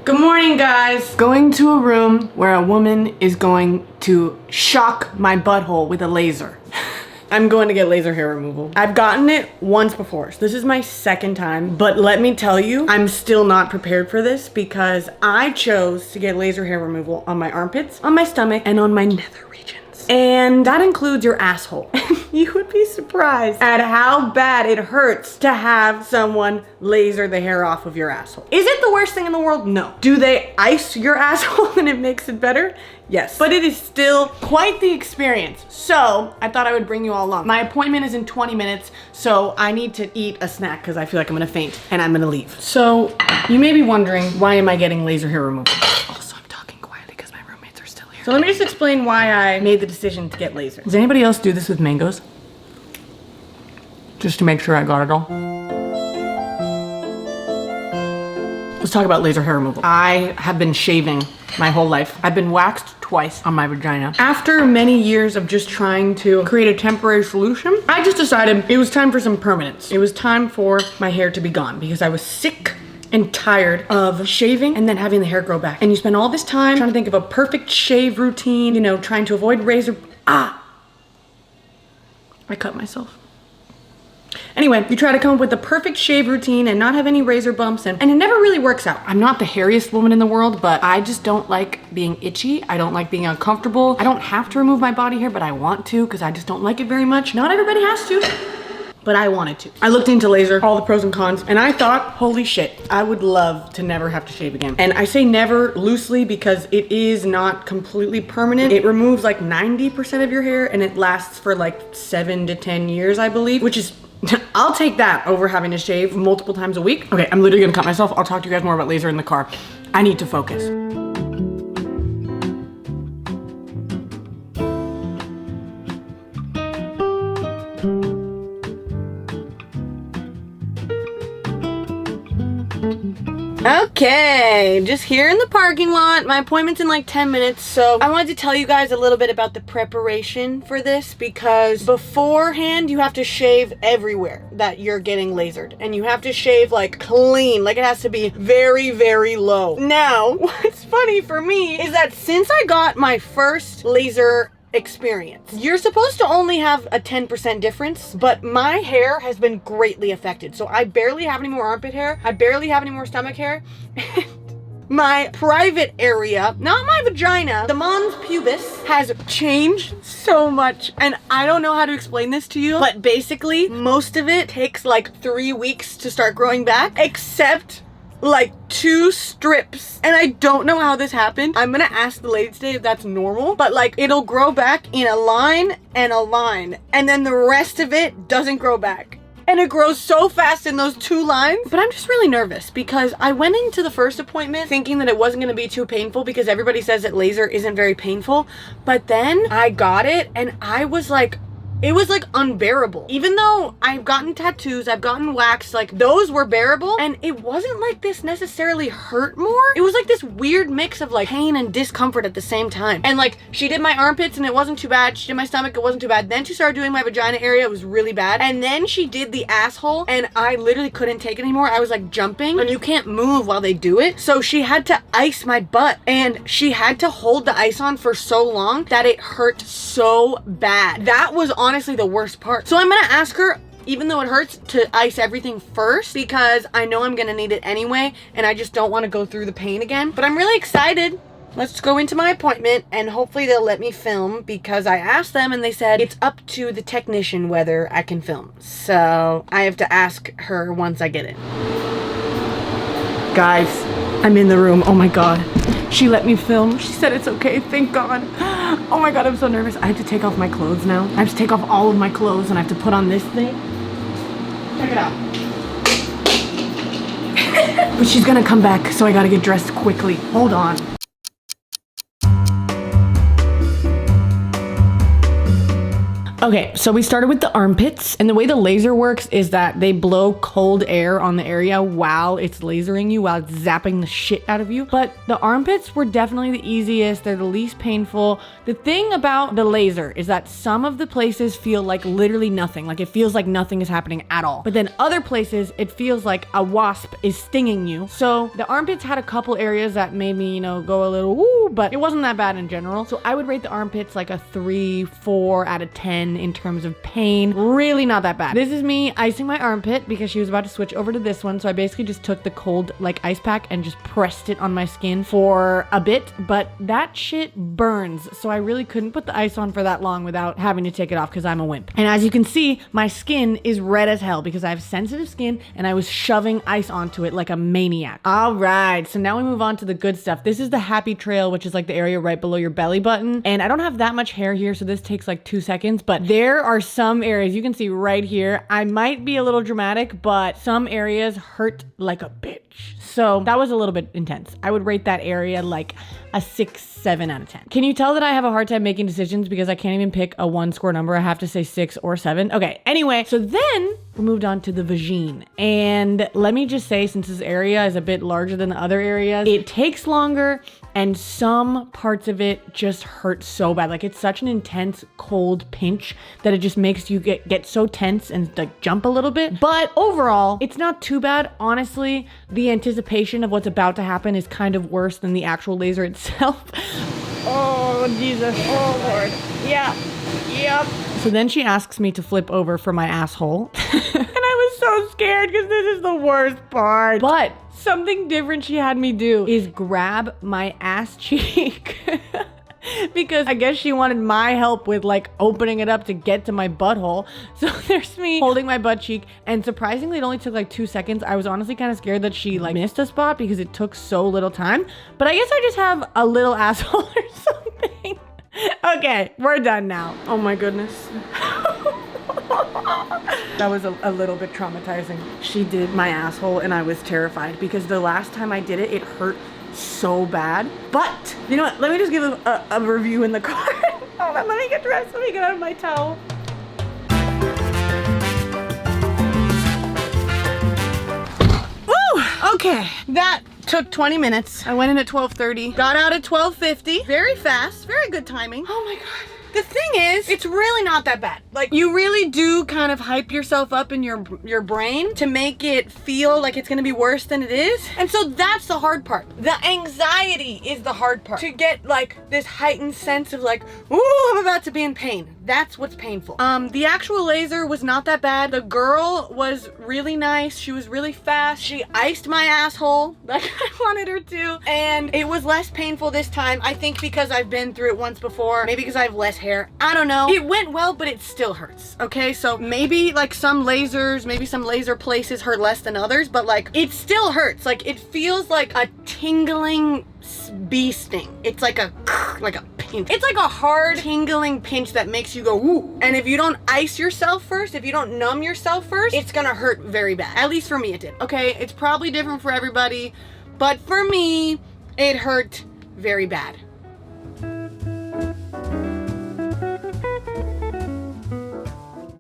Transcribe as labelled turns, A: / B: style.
A: Good morning, guys. Going to a room where a woman is going to shock my butthole with a laser. I'm going to get laser hair removal. I've gotten it once before, so this is my second time, but let me tell you, I'm still not prepared for this because I chose to get laser hair removal on my armpits, on my stomach, and on my nether regions. And that includes your asshole. You would be surprised at how bad it hurts to have someone laser the hair off of your asshole. Is it the worst thing in the world? No. Do they ice your asshole and it makes it better? Yes. But it is still quite the experience. So I thought I would bring you all along. My appointment is in 20 minutes, so I need to eat a snack because I feel like I'm gonna faint and I'm gonna leave. So you may be wondering, why am I getting laser hair removal? Also, I'm talking quietly because my roommates are still here. So let me just explain why I made the decision to get laser. Does anybody else do this with mangoes? Just to make sure I got it all. Let's talk about laser hair removal. I have been shaving my whole life. I've been waxed twice on my vagina. After many years of just trying to create a temporary solution, I just decided it was time for some permanence. It was time for my hair to be gone because I was sick and tired of shaving and then having the hair grow back. And you spend all this time trying to think of a perfect shave routine, you know, trying to avoid razor. I cut myself. Anyway, you try to come up with the perfect shave routine and not have any razor bumps, and it never really works out. I'm not the hairiest woman in the world, but I just don't like being itchy. I don't like being uncomfortable. I don't have to remove my body hair, but I want to because I just don't like it very much. Not everybody has to, but I wanted to. I looked into laser, all the pros and cons, and I thought, holy shit, I would love to never have to shave again. And I say never loosely because it is not completely permanent. It removes like 90% of your hair and it lasts for like 7 to 10 years, I believe, which is I'll take that over having to shave multiple times a week. Okay, I'm literally gonna cut myself. I'll talk to you guys more about laser in the car. I need to focus. Okay, just here in the parking lot. My appointment's in like 10 minutes, so I wanted to tell you guys a little bit about the preparation for this because beforehand you have to shave everywhere that you're getting lasered and you have to shave like clean, like it has to be very, very low. Now, what's funny for me is that since I got my first laser experience, you're supposed to only have a 10% difference, but my hair has been greatly affected. So I barely have any more armpit hair. I barely have any more stomach hair. My private area, not my vagina, the mons pubis has changed so much. And I don't know how to explain this to you, but basically most of it takes like 3 weeks to start growing back, except like 2 strips, and I don't know how this happened. I'm gonna ask the lady today if that's normal, but like it'll grow back in a line and a line, and then the rest of it doesn't grow back. And it grows so fast in those 2 lines. But I'm just really nervous because I went into the first appointment thinking that it wasn't gonna be too painful because everybody says that laser isn't very painful. But then I got it and I was like, it was like unbearable. Even though I've gotten tattoos, I've gotten waxed, like those were bearable, and it wasn't like this necessarily hurt more. It was like this weird mix of like pain and discomfort at the same time. And like she did my armpits and it wasn't too bad. She did my stomach, it wasn't too bad. Then she started doing my vagina area, it was really bad. And then she did the asshole and I literally couldn't take it anymore. I was like jumping and you can't move while they do it. So she had to ice my butt and she had to hold the ice on for so long that it hurt so bad. That was honestly the worst part. So I'm gonna ask her, even though it hurts, to ice everything first because I know I'm gonna need it anyway and I just don't want to go through the pain again. But I'm really excited. Let's go into my appointment and hopefully they'll let me film because I asked them and they said it's up to the technician whether I can film. So I have to ask her once I get in. Guys, I'm in the room. Oh my God. She let me film. She said it's okay. Thank God. Oh my God, I'm so nervous. I have to take off my clothes now. I have to take off all of my clothes and I have to put on this thing. Check it out. But she's gonna come back, so I gotta get dressed quickly. Hold on. Okay, so we started with the armpits, and the way the laser works is that they blow cold air on the area while it's lasering you, while it's zapping the shit out of you. But the armpits were definitely the easiest. They're the least painful. The thing about the laser is that some of the places feel like literally nothing. Like it feels like nothing is happening at all. But then other places, it feels like a wasp is stinging you. So the armpits had a couple areas that made me, you know, go a little woo, but it wasn't that bad in general. So I would rate the armpits like a 3, 4 out of 10 in terms of pain. Really not that bad. This is me icing my armpit because she was about to switch over to this one. So I basically just took the cold like ice pack and just pressed it on my skin for a bit, but that shit burns. So I really couldn't put the ice on for that long without having to take it off because I'm a wimp. And as you can see, my skin is red as hell because I have sensitive skin and I was shoving ice onto it like a maniac. All right, so now we move on to the good stuff. This is the happy trail, which is like the area right below your belly button. And I don't have that much hair here, so this takes like 2 seconds, but there are some areas you can see right here. I might be a little dramatic, but some areas hurt like a bitch. So that was a little bit intense. I would rate that area like a 6, 7 out of 10. Can you tell that I have a hard time making decisions because I can't even pick a 1 score number? I have to say 6 or 7. Okay, anyway, so then we moved on to the vagine. And let me just say, since this area is a bit larger than the other areas, it takes longer and some parts of it just hurt so bad. Like it's such an intense cold pinch that it just makes you get so tense and like jump a little bit. But overall, it's not too bad. Honestly, the anticipation of what's about to happen is kind of worse than the actual laser itself. Oh, Jesus. Oh, Lord. Yeah. Yep. So then she asks me to flip over for my asshole. And I was so scared because this is the worst part. But something different she had me do is grab my ass cheek. Because I guess she wanted my help with like opening it up to get to my butthole. So there's me holding my butt cheek, and surprisingly it only took like 2 seconds. I was honestly kind of scared that she like missed a spot because it took so little time, but I guess I just have a little asshole or something. Okay, we're done now. Oh my goodness. That was a little bit traumatizing. She did my asshole and I was terrified because the last time I did it, it hurt so bad. But you know what, let me just give a review in the car. Hold on, let me get dressed, let me get out of my towel. Woo! Okay, that took 20 minutes. I went in at 12:30, got out at 12:50. Very fast, very good timing. Oh my God. The thing is, it's really not that bad. Like, you really do kind of hype yourself up in your brain to make it feel like it's gonna be worse than it is. And so that's the hard part. The anxiety is the hard part. To get like this heightened sense of like, ooh, I'm about to be in pain. That's what's painful. The actual laser was not that bad. The girl was really nice. She was really fast. She iced my asshole like I wanted her to. And it was less painful this time. I think because I've been through it once before. Maybe because I have less hair. I don't know. It went well, but it still hurts. Okay, so maybe like some lasers, maybe some laser places hurt less than others, but like it still hurts. Like it feels like a tingling bee sting. It's like a pinch. It's like a hard tingling pinch that makes you go ooh. And if you don't ice yourself first, if you don't numb yourself first, it's gonna hurt very bad. At least for me it did. Okay, it's probably different for everybody, but for me, it hurt very bad.